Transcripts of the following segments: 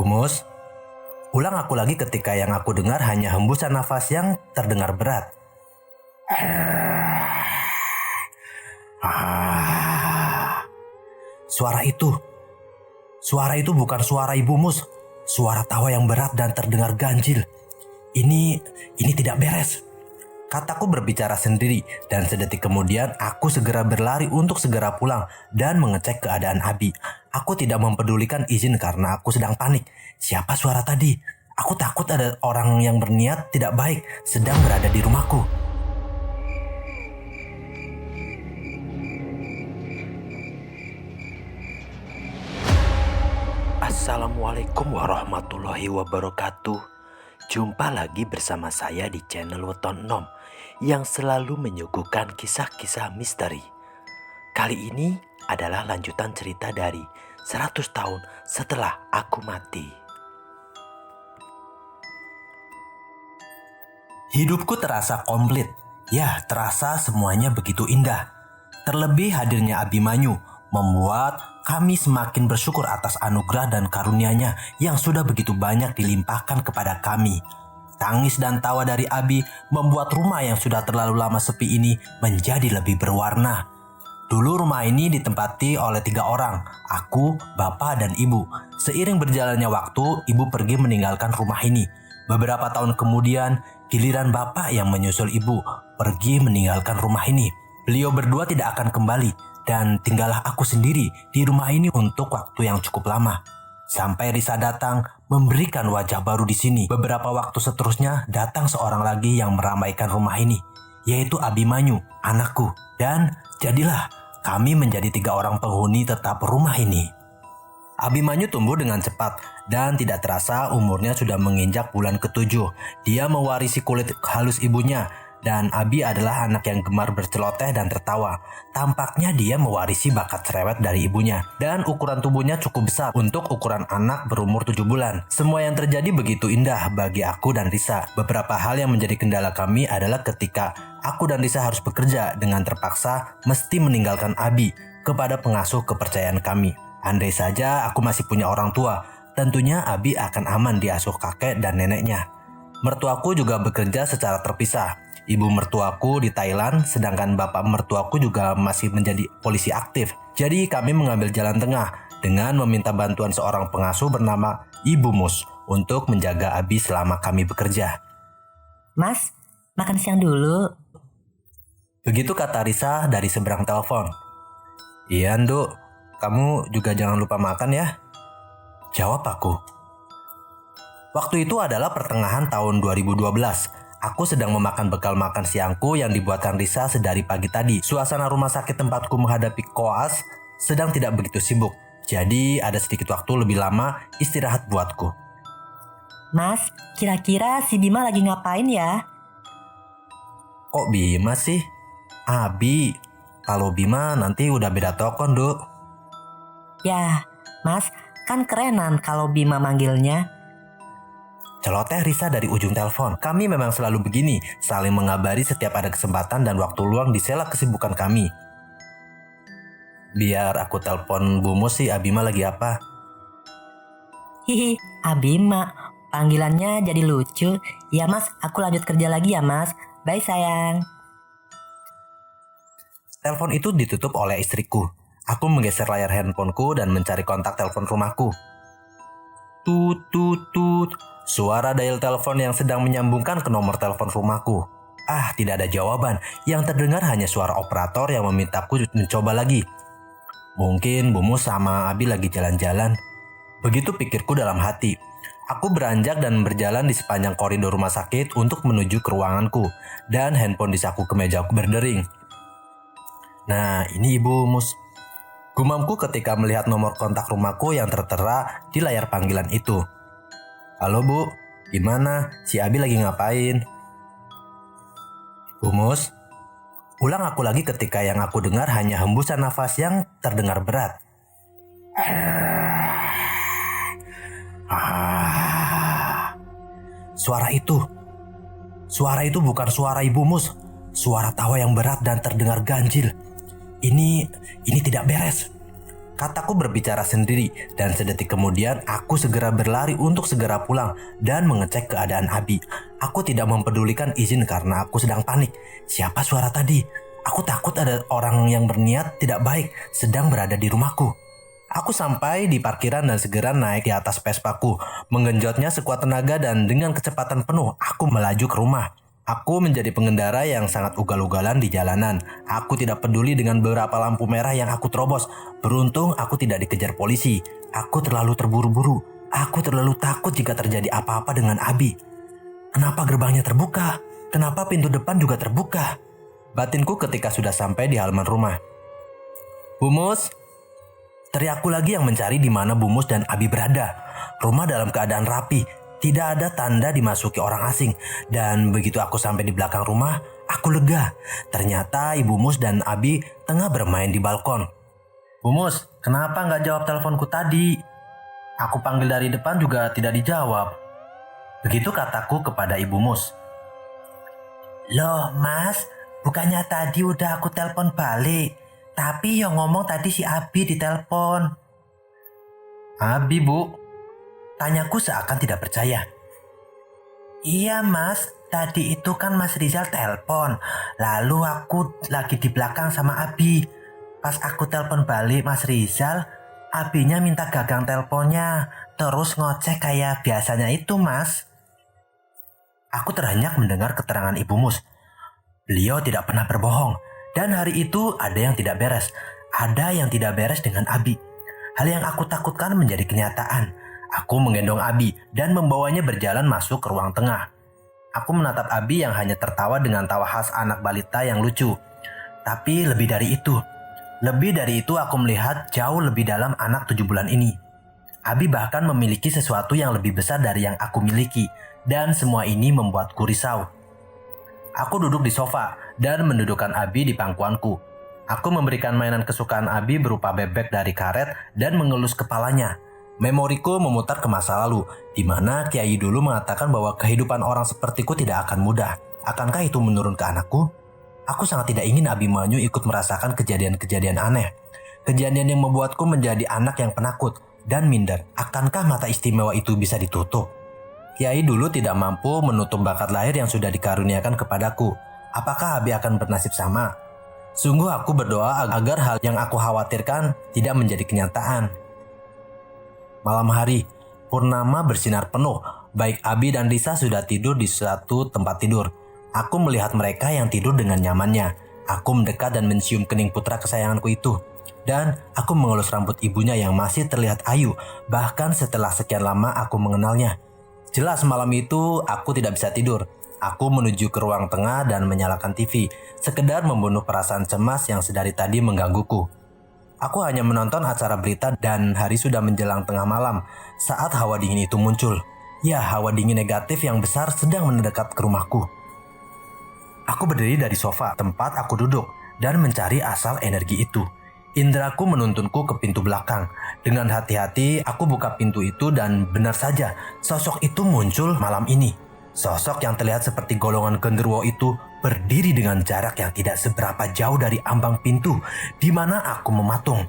Mus, ulang aku lagi ketika yang aku dengar hanya hembusan nafas yang terdengar berat. Suara itu bukan suara Ibu Mus. Suara tawa yang berat dan terdengar ganjil. Ini tidak beres. Kataku berbicara sendiri dan sedetik kemudian aku segera berlari untuk segera pulang dan mengecek keadaan Abi. Aku tidak mempedulikan izin karena aku sedang panik. Siapa suara tadi? Aku takut ada orang yang berniat tidak baik sedang berada di rumahku. Assalamualaikum warahmatullahi wabarakatuh. Jumpa lagi bersama saya di channel Weton Nom yang selalu menyuguhkan kisah-kisah misteri. Kali ini adalah lanjutan cerita dari 100 tahun setelah aku mati. Hidupku terasa komplit. Ya, terasa semuanya begitu indah. Terlebih hadirnya Abimanyu membuat kami semakin bersyukur atas anugerah dan karunia-Nya yang sudah begitu banyak dilimpahkan kepada kami. Tangis dan tawa dari Abi membuat rumah yang sudah terlalu lama sepi ini menjadi lebih berwarna. Dulu rumah ini ditempati oleh 3 orang, aku, bapak, dan ibu. Seiring berjalannya waktu, ibu pergi meninggalkan rumah ini. Beberapa tahun kemudian, giliran bapak yang menyusul ibu pergi meninggalkan rumah ini. Beliau berdua tidak akan kembali dan tinggallah aku sendiri di rumah ini untuk waktu yang cukup lama. Sampai Risa datang memberikan wajah baru di sini. Beberapa waktu seterusnya datang seorang lagi yang meramaikan rumah ini, yaitu Abimanyu, anakku. Dan jadilah kami menjadi 3 orang penghuni tetap rumah ini. Abimanyu tumbuh dengan cepat dan tidak terasa umurnya sudah menginjak bulan ke-7. Dia mewarisi kulit halus ibunya. Dan Abi adalah anak yang gemar berceloteh dan tertawa. Tampaknya dia mewarisi bakat cerewet dari ibunya. Dan ukuran tubuhnya cukup besar untuk ukuran anak berumur 7 bulan. Semua yang terjadi begitu indah bagi aku dan Risa. Beberapa hal yang menjadi kendala kami adalah ketika aku dan Risa harus bekerja dengan terpaksa mesti meninggalkan Abi kepada pengasuh kepercayaan kami. Andai saja aku masih punya orang tua, tentunya Abi akan aman diasuh kakek dan neneknya. Mertuaku juga bekerja secara terpisah. Ibu mertuaku di Thailand, sedangkan bapak mertuaku juga masih menjadi polisi aktif. Jadi kami mengambil jalan tengah dengan meminta bantuan seorang pengasuh bernama Ibu Mus untuk menjaga Abi selama kami bekerja. Mas, makan siang dulu. Begitu kata Risa dari seberang telepon. Iya, Nduk. Kamu juga jangan lupa makan ya. Jawab aku. Waktu itu adalah pertengahan tahun 2012. Aku sedang memakan bekal makan siangku yang dibuatkan Risa sedari pagi tadi. Suasana rumah sakit tempatku menghadapi koas sedang tidak begitu sibuk. Jadi ada sedikit waktu lebih lama istirahat buatku. Mas, kira-kira si Bima lagi ngapain ya? Kok Bima sih? Abi. Kalau Bima nanti udah beda toko, Nduk. Ya, Mas, kan kerenan kalau Bima manggilnya. Celoteh Risa dari ujung telepon. Kami memang selalu begini, saling mengabari setiap ada kesempatan dan waktu luang di sela kesibukan kami. Biar aku telepon Bu Mus sih, Abima lagi apa? Hihi, Abima, panggilannya jadi lucu. Ya Mas, aku lanjut kerja lagi ya Mas. Bye sayang. Telepon itu ditutup oleh istriku. Aku menggeser layar handphoneku dan mencari kontak telepon rumahku. Tut tut tut. Suara dial telepon yang sedang menyambungkan ke nomor telepon rumahku. Tidak ada jawaban. Yang terdengar hanya suara operator yang memintaku mencoba lagi. Mungkin Bu Mus sama Abi lagi jalan-jalan. Begitu pikirku dalam hati. Aku beranjak dan berjalan di sepanjang koridor rumah sakit untuk menuju ke ruanganku. Dan handphone di saku kemejaku berdering. Nah, ini Ibu Mus. Gumamku ketika melihat nomor kontak rumahku yang tertera di layar panggilan itu. Halo Bu, gimana? Si Abi lagi ngapain? Bu Mus, ulang aku lagi ketika yang aku dengar hanya hembusan nafas yang terdengar berat. Suara itu bukan suara Ibu Mus. Suara tawa yang berat dan terdengar ganjil. Ini tidak beres. Kataku berbicara sendiri dan sedetik kemudian aku segera berlari untuk segera pulang dan mengecek keadaan Abi. Aku tidak mempedulikan izin karena aku sedang panik. Siapa suara tadi? Aku takut ada orang yang berniat tidak baik sedang berada di rumahku. Aku sampai di parkiran dan segera naik di atas Vespaku, menggenjotnya sekuat tenaga dan dengan kecepatan penuh aku melaju ke rumah. Aku menjadi pengendara yang sangat ugal-ugalan di jalanan. Aku tidak peduli dengan beberapa lampu merah yang aku terobos. Beruntung aku tidak dikejar polisi. Aku terlalu terburu-buru. Aku terlalu takut jika terjadi apa-apa dengan Abi. Kenapa gerbangnya terbuka? Kenapa pintu depan juga terbuka? Batinku ketika sudah sampai di halaman rumah. "Bumus!" Teriakku lagi yang mencari di mana Bumus dan Abi berada. Rumah dalam keadaan rapi. Tidak ada tanda dimasuki orang asing. Dan begitu aku sampai di belakang rumah, aku lega. Ternyata Ibu Mus dan Abi tengah bermain di balkon. "Bumus, kenapa nggak jawab teleponku tadi? Aku panggil dari depan juga tidak dijawab." Begitu kataku kepada Ibu Mus. "Loh Mas, bukannya tadi udah aku telepon balik. Tapi yang ngomong tadi si Abi di telepon." "Abi, Bu?" Tanyaku seakan tidak percaya. "Iya Mas, tadi itu kan Mas Rizal telepon. Lalu aku lagi di belakang sama Abi. Pas aku telepon balik Mas Rizal, Abinya minta gagang teleponnya. Terus ngoceh kayak biasanya itu Mas." Aku terhenyak mendengar keterangan Ibu Mus. Beliau tidak pernah berbohong. Dan hari itu ada yang tidak beres. Ada yang tidak beres dengan Abi. Hal yang aku takutkan menjadi kenyataan. Aku menggendong Abi dan membawanya berjalan masuk ke ruang tengah. Aku menatap Abi yang hanya tertawa dengan tawa khas anak balita yang lucu. Tapi lebih dari itu aku melihat jauh lebih dalam anak 7 bulan ini. Abi bahkan memiliki sesuatu yang lebih besar dari yang aku miliki. Dan semua ini membuatku risau. Aku duduk di sofa dan mendudukkan Abi di pangkuanku. Aku memberikan mainan kesukaan Abi berupa bebek dari karet dan mengelus kepalanya. Memoriku memutar ke masa lalu, di mana Kiai dulu mengatakan bahwa kehidupan orang sepertiku tidak akan mudah. Akankah itu menurun ke anakku? Aku sangat tidak ingin Abimanyu ikut merasakan kejadian-kejadian aneh. Kejadian yang membuatku menjadi anak yang penakut dan minder. Akankah mata istimewa itu bisa ditutup? Kiai dulu tidak mampu menutup bakat lahir yang sudah dikaruniakan kepadaku. Apakah Abi akan bernasib sama? Sungguh aku berdoa agar hal yang aku khawatirkan tidak menjadi kenyataan. Malam hari, purnama bersinar penuh. Baik Abi dan Lisa sudah tidur di satu tempat tidur. Aku melihat mereka yang tidur dengan nyamannya. Aku mendekat dan mencium kening putra kesayanganku itu. Dan aku mengelus rambut ibunya yang masih terlihat ayu, bahkan setelah sekian lama aku mengenalnya. Jelas malam itu aku tidak bisa tidur. Aku menuju ke ruang tengah dan menyalakan TV, sekedar membunuh perasaan cemas yang sedari tadi menggangguku. Aku hanya menonton acara berita dan hari sudah menjelang tengah malam saat hawa dingin itu muncul. Ya, hawa dingin negatif yang besar sedang mendekat ke rumahku. Aku berdiri dari sofa tempat aku duduk dan mencari asal energi itu. Indraku menuntunku ke pintu belakang. Dengan hati-hati aku buka pintu itu dan benar saja sosok itu muncul malam ini. Sosok yang terlihat seperti golongan genderuwo itu berdiri dengan jarak yang tidak seberapa jauh dari ambang pintu di mana aku mematung.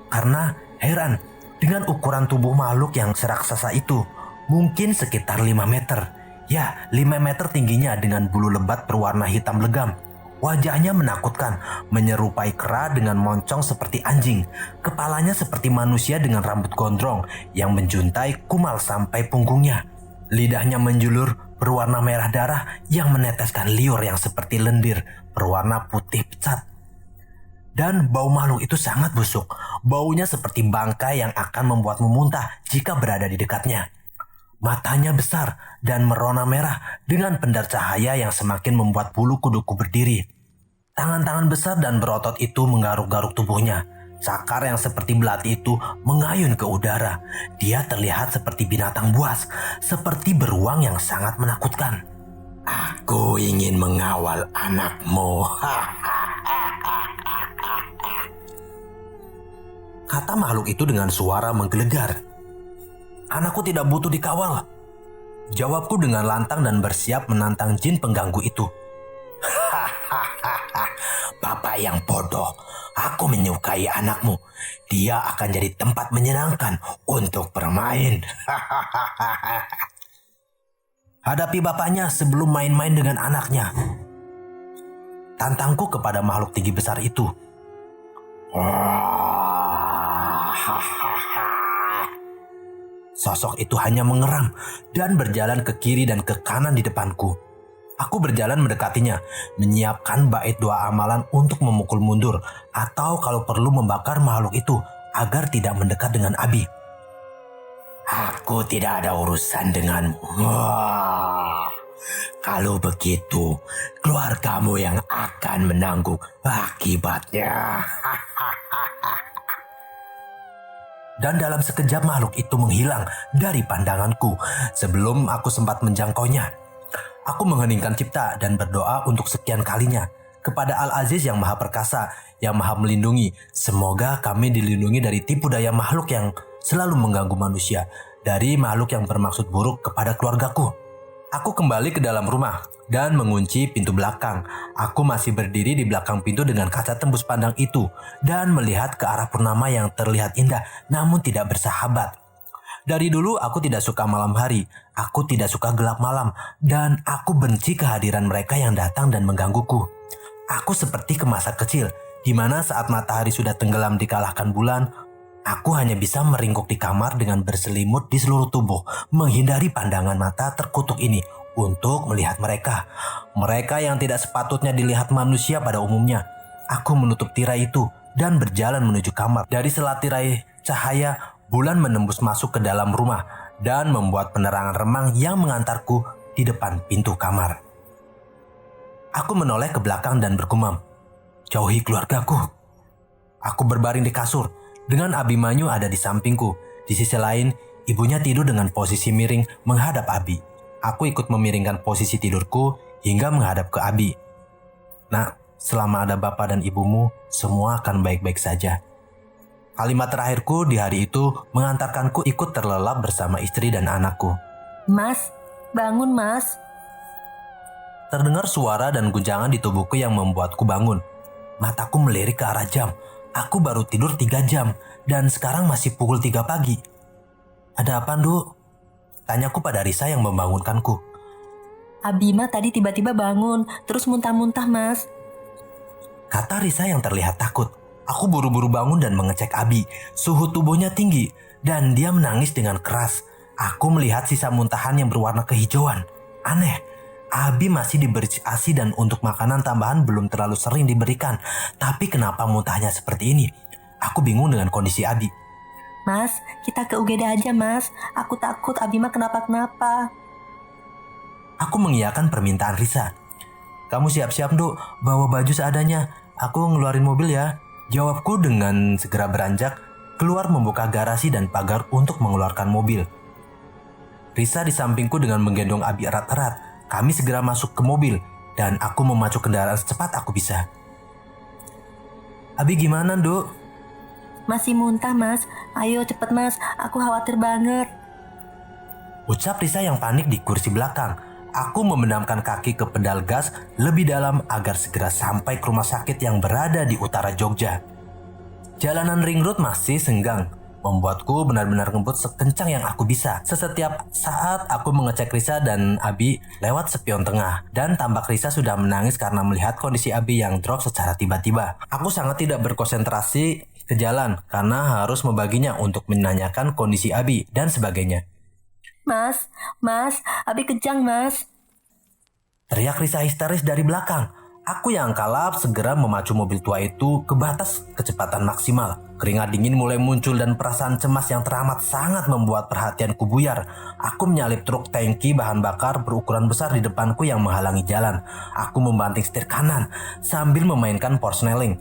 Karena heran dengan ukuran tubuh makhluk yang seraksasa itu, mungkin sekitar 5 meter. Ya, 5 meter tingginya dengan bulu lebat berwarna hitam legam. Wajahnya menakutkan, menyerupai kera dengan moncong seperti anjing. Kepalanya seperti manusia dengan rambut gondrong yang menjuntai kumal sampai punggungnya. Lidahnya menjulur berwarna merah darah yang meneteskan liur yang seperti lendir berwarna putih pecat. Dan bau makhluk itu sangat busuk. Baunya seperti bangkai yang akan membuatmu muntah jika berada di dekatnya. Matanya besar dan merona merah dengan pendar cahaya yang semakin membuat bulu kuduku berdiri. Tangan-tangan besar dan berotot itu menggaruk-garuk tubuhnya. Sakar yang seperti belati itu mengayun ke udara. Dia terlihat seperti binatang buas, seperti beruang yang sangat menakutkan. "Aku ingin mengawal anakmu," kata makhluk itu dengan suara menggelegar. "Anakku tidak butuh dikawal," jawabku dengan lantang dan bersiap menantang jin pengganggu itu. bapak yang bodoh. Aku menyukai anakmu. Dia akan jadi tempat menyenangkan untuk bermain. Hadapi bapaknya sebelum main-main dengan anaknya. Tantangku kepada makhluk tinggi besar itu. Sosok itu hanya mengeram dan berjalan ke kiri dan ke kanan di depanku. Aku berjalan mendekatinya, menyiapkan bait doa amalan untuk memukul mundur atau kalau perlu membakar makhluk itu agar tidak mendekat dengan Abi. Aku tidak ada urusan denganmu. Kalau begitu, keluargamu yang akan menanggung akibatnya. Dan dalam sekejap makhluk itu menghilang dari pandanganku sebelum aku sempat menjangkaunya. Aku mengheningkan cipta dan berdoa untuk sekian kalinya kepada Al-Aziz yang Maha Perkasa, yang Maha Melindungi. Semoga kami dilindungi dari tipu daya makhluk yang selalu mengganggu manusia, dari makhluk yang bermaksud buruk kepada keluargaku. Aku kembali ke dalam rumah dan mengunci pintu belakang. Aku masih berdiri di belakang pintu dengan kaca tembus pandang itu dan melihat ke arah purnama yang terlihat indah namun tidak bersahabat. Dari dulu aku tidak suka malam hari, aku tidak suka gelap malam, dan aku benci kehadiran mereka yang datang dan menggangguku. Aku seperti ke masa kecil, di mana saat matahari sudah tenggelam dikalahkan bulan, aku hanya bisa meringkuk di kamar dengan berselimut di seluruh tubuh, menghindari pandangan mata terkutuk ini untuk melihat mereka. Mereka yang tidak sepatutnya dilihat manusia pada umumnya. Aku menutup tirai itu dan berjalan menuju kamar. Dari sela tirai cahaya, bulan menembus masuk ke dalam rumah dan membuat penerangan remang yang mengantarku di depan pintu kamar. Aku menoleh ke belakang dan bergumam, "Jauhi keluargaku." Aku berbaring di kasur dengan Abimanyu ada di sampingku. Di sisi lain, ibunya tidur dengan posisi miring menghadap Abi. Aku ikut memiringkan posisi tidurku hingga menghadap ke Abi. "Nak, selama ada bapak dan ibumu, semua akan baik-baik saja." Kalimat terakhirku di hari itu mengantarkanku ikut terlelap bersama istri dan anakku. Mas, bangun mas. Terdengar suara dan guncangan di tubuhku yang membuatku bangun. Mataku melirik ke arah jam. Aku baru tidur 3 jam dan sekarang masih pukul 3 pagi. "Ada apa, Nduk?" Tanyaku pada Risa yang membangunkanku. Abima tadi tiba-tiba bangun, terus muntah-muntah mas. Kata Risa yang terlihat takut. Aku buru-buru bangun dan mengecek Abi. Suhu tubuhnya tinggi dan dia menangis dengan keras. Aku melihat sisa muntahan yang berwarna kehijauan. Aneh, Abi masih diberi ASI dan untuk makanan tambahan belum terlalu sering diberikan. Tapi kenapa muntahnya seperti ini? Aku bingung dengan kondisi Abi. Mas, kita ke UGD aja mas. Aku takut Abima kenapa-kenapa. Aku mengiyakan permintaan Risa. "Kamu siap-siap, Nduk. Bawa baju seadanya. Aku ngeluarin mobil ya." Jawabku dengan segera beranjak keluar membuka garasi dan pagar untuk mengeluarkan mobil. Risa di sampingku dengan menggendong Abi erat-erat. Kami segera masuk ke mobil dan aku memacu kendaraan secepat aku bisa. "Abi gimana, Nduk?" Masih muntah mas. Ayo cepet mas, aku khawatir banget. Ucap Risa yang panik di kursi belakang. Aku membenamkan kaki ke pedal gas lebih dalam agar segera sampai ke rumah sakit yang berada di utara Jogja. Jalanan ring road masih senggang, membuatku benar-benar ngebut sekencang yang aku bisa. Setiap saat aku mengecek Risa dan Abi lewat spion tengah, dan tampak Risa sudah menangis karena melihat kondisi Abi yang drop secara tiba-tiba. Aku sangat tidak berkonsentrasi ke jalan karena harus membaginya untuk menanyakan kondisi Abi dan sebagainya. Mas, Abi kejang mas. Teriak Risa histeris dari belakang. Aku yang kalap segera memacu mobil tua itu ke batas kecepatan maksimal. Keringat dingin mulai muncul dan perasaan cemas yang teramat sangat membuat perhatianku buyar. Aku menyalip truk tangki bahan bakar berukuran besar di depanku yang menghalangi jalan. Aku membanting setir kanan sambil memainkan porsneling.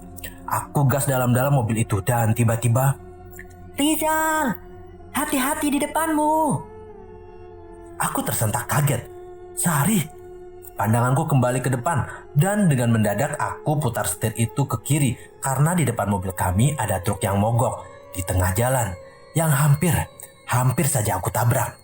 Aku gas dalam-dalam mobil itu dan tiba-tiba, Rizal, hati-hati di depanmu. Aku tersentak kaget. Sari. Pandanganku kembali ke depan dan dengan mendadak aku putar setir itu ke kiri karena di depan mobil kami ada truk yang mogok di tengah jalan yang hampir saja aku tabrak.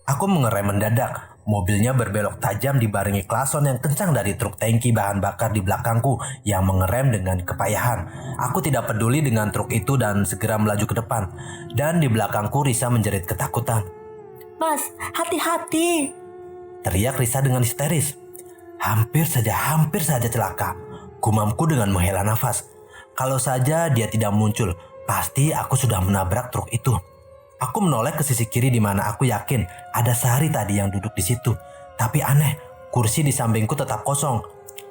Aku mengerem mendadak. Mobilnya berbelok tajam dibarengi klason yang kencang dari truk tangki bahan bakar di belakangku yang mengerem dengan kepayahan. Aku tidak peduli dengan truk itu dan segera melaju ke depan. Dan di belakangku Risa menjerit ketakutan. Mas, hati-hati. Teriak Risa dengan histeris. Hampir saja celaka. Gumamku dengan menghela nafas. Kalau saja dia tidak muncul, pasti aku sudah menabrak truk itu. Aku menoleh ke sisi kiri di mana aku yakin ada Sari tadi yang duduk di situ. Tapi aneh, kursi di sampingku tetap kosong.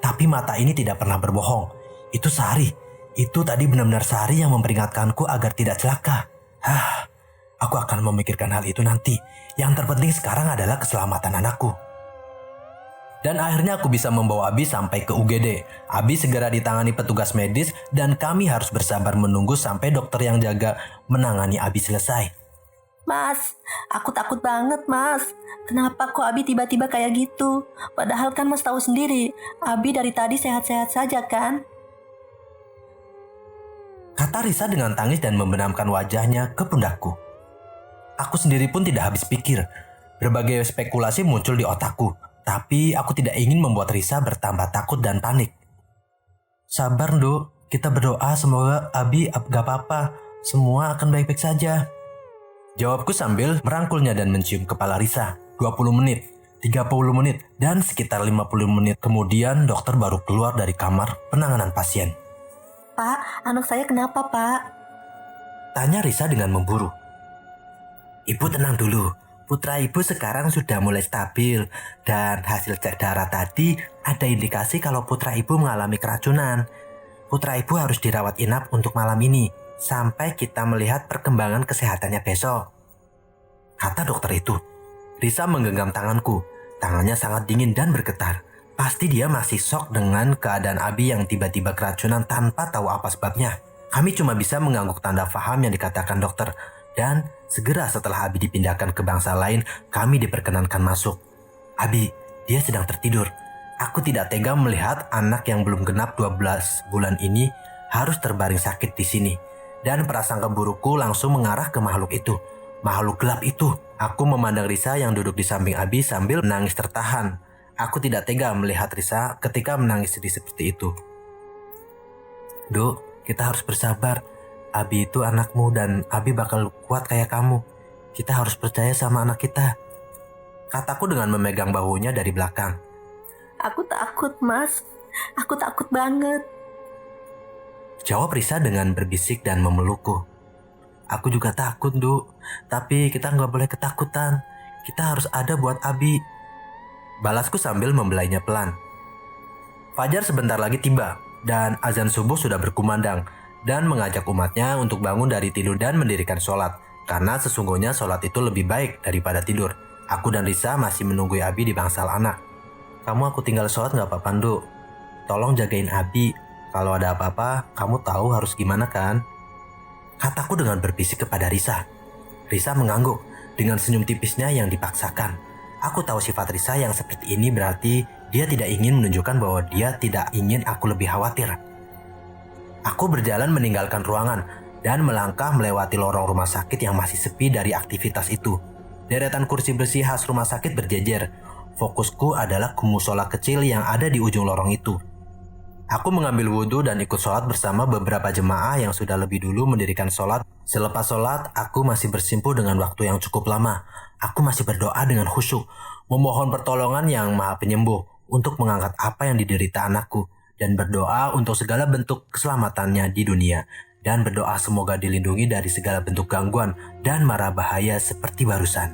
Tapi mata ini tidak pernah berbohong. Itu Sari. Itu tadi benar-benar Sari yang memperingatkanku agar tidak celaka. Aku akan memikirkan hal itu nanti. Yang terpenting sekarang adalah keselamatan anakku. Dan akhirnya aku bisa membawa Abi sampai ke UGD. Abi segera ditangani petugas medis dan kami harus bersabar menunggu sampai dokter yang jaga menangani Abi selesai. Mas, aku takut banget mas. Kenapa kok Abi tiba-tiba kayak gitu? Padahal kan mas tahu sendiri, Abi dari tadi sehat-sehat saja kan? Kata Risa dengan tangis dan membenamkan wajahnya ke pundakku. Aku sendiri pun tidak habis pikir. Berbagai spekulasi muncul di otakku. Tapi aku tidak ingin membuat Risa bertambah takut dan panik. Sabar, Nduk. Kita berdoa semoga Abi gak apa-apa. Semua akan baik-baik saja. Jawabku sambil merangkulnya dan mencium kepala Risa. 20 menit, 30 menit, dan sekitar 50 menit kemudian dokter baru keluar dari kamar penanganan pasien. Pak, anak saya kenapa pak? Tanya Risa dengan memburu. Ibu tenang dulu. Putra ibu sekarang sudah mulai stabil dan hasil cek darah tadi ada indikasi kalau putra ibu mengalami keracunan. Putra ibu harus dirawat inap untuk malam ini sampai kita melihat perkembangan kesehatannya besok. Kata dokter itu. Risa menggenggam tanganku. Tangannya sangat dingin dan bergetar. Pasti dia masih shock dengan keadaan Abi yang tiba-tiba keracunan tanpa tahu apa sebabnya. Kami cuma bisa mengangguk tanda paham yang dikatakan dokter. Dan segera setelah Abi dipindahkan ke bangsa lain, kami diperkenankan masuk. Abi, dia sedang tertidur. Aku tidak tega melihat anak yang belum genap 12 bulan ini harus terbaring sakit di sini. Dan prasangka burukku langsung mengarah ke makhluk itu. Makhluk gelap itu. Aku memandang Risa yang duduk di samping Abi sambil menangis tertahan. Aku tidak tega melihat Risa ketika menangis sedih seperti itu. Duk, kita harus bersabar. Abi itu anakmu dan Abi bakal kuat kayak kamu. Kita harus percaya sama anak kita. Kataku dengan memegang bahunya dari belakang. Aku takut mas. Aku takut banget. Jawab Risa dengan berbisik dan memelukku. Aku juga takut, Duk. Tapi kita nggak boleh ketakutan. Kita harus ada buat Abi. Balasku sambil membelainya pelan. Fajar sebentar lagi tiba dan azan subuh sudah berkumandang dan mengajak umatnya untuk bangun dari tidur dan mendirikan sholat. Karena sesungguhnya sholat itu lebih baik daripada tidur. Aku dan Risa masih menunggu Abi di bangsal anak. Kamu aku tinggal sholat nggak apa-apa, Duk. Tolong jagain Abi. Kalau ada apa-apa, kamu tahu harus gimana kan? Kataku dengan berbisik kepada Risa. Risa mengangguk dengan senyum tipisnya yang dipaksakan. Aku tahu sifat Risa yang seperti ini berarti dia tidak ingin menunjukkan bahwa dia tidak ingin aku lebih khawatir. Aku berjalan meninggalkan ruangan dan melangkah melewati lorong rumah sakit yang masih sepi dari aktivitas itu. Deretan kursi besi khas rumah sakit berjejer. Fokusku adalah ke musola kecil yang ada di ujung lorong itu. Aku mengambil wudhu dan ikut sholat bersama beberapa jemaah yang sudah lebih dulu mendirikan sholat. Selepas sholat, aku masih bersimpuh dengan waktu yang cukup lama. Aku masih berdoa dengan khusyuk, memohon pertolongan yang maha penyembuh untuk mengangkat apa yang diderita anakku, dan berdoa untuk segala bentuk keselamatannya di dunia, dan berdoa semoga dilindungi dari segala bentuk gangguan dan mara bahaya seperti barusan.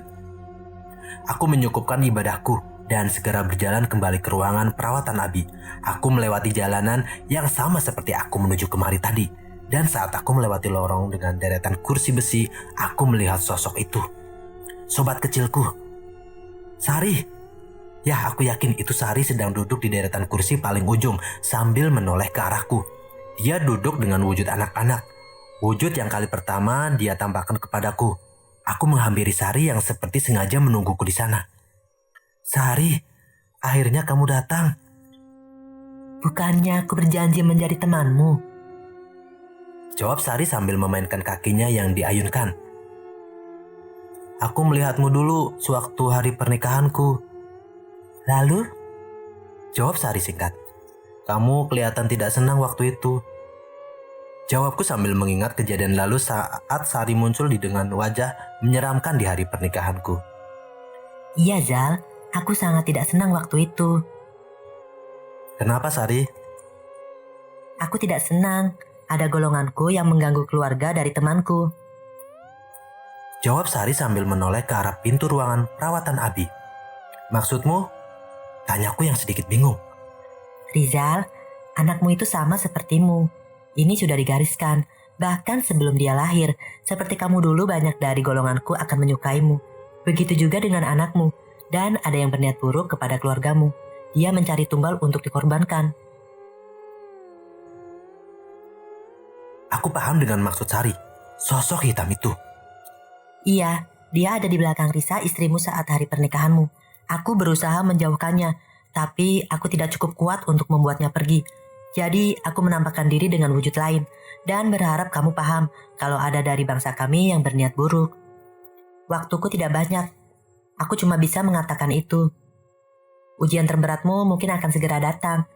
Aku menyukupkan ibadahku dan segera berjalan kembali ke ruangan perawatan Abi. Aku melewati jalanan yang sama seperti aku menuju kemari tadi. Dan saat aku melewati lorong dengan deretan kursi besi, aku melihat sosok itu. Sobat kecilku. Sari. Ya, aku yakin itu Sari sedang duduk di deretan kursi paling ujung sambil menoleh ke arahku. Dia duduk dengan wujud anak-anak. Wujud yang kali pertama dia tampakkan kepadaku. Aku menghampiri Sari yang seperti sengaja menungguku di sana. Sari, akhirnya kamu datang. Bukannya aku berjanji menjadi temanmu? Jawab Sari sambil memainkan kakinya yang diayunkan. Aku melihatmu dulu sewaktu hari pernikahanku. Lalu? Jawab Sari singkat. Kamu kelihatan tidak senang waktu itu. Jawabku sambil mengingat kejadian lalu saat Sari muncul dengan wajah menyeramkan di hari pernikahanku. Iya Zal, aku sangat tidak senang waktu itu. Kenapa Sari? Aku tidak senang, ada golonganku yang mengganggu keluarga dari temanku. Jawab Sari sambil menoleh ke arah pintu ruangan perawatan Abi. Maksudmu? Tanyaku yang sedikit bingung. Rizal, anakmu itu sama sepertimu. Ini sudah digariskan, bahkan sebelum dia lahir, seperti kamu dulu banyak dari golonganku akan menyukaimu. Begitu juga dengan anakmu, dan ada yang berniat buruk kepada keluargamu. Dia mencari tumbal untuk dikorbankan. Aku paham dengan maksud Sari, sosok hitam itu. Iya, dia ada di belakang Risa istrimu saat hari pernikahanmu. Aku berusaha menjauhkannya, tapi aku tidak cukup kuat untuk membuatnya pergi. Jadi aku menampakkan diri dengan wujud lain dan berharap kamu paham kalau ada dari bangsa kami yang berniat buruk. Waktuku tidak banyak. Aku cuma bisa mengatakan itu. Ujian terberatmu mungkin akan segera datang.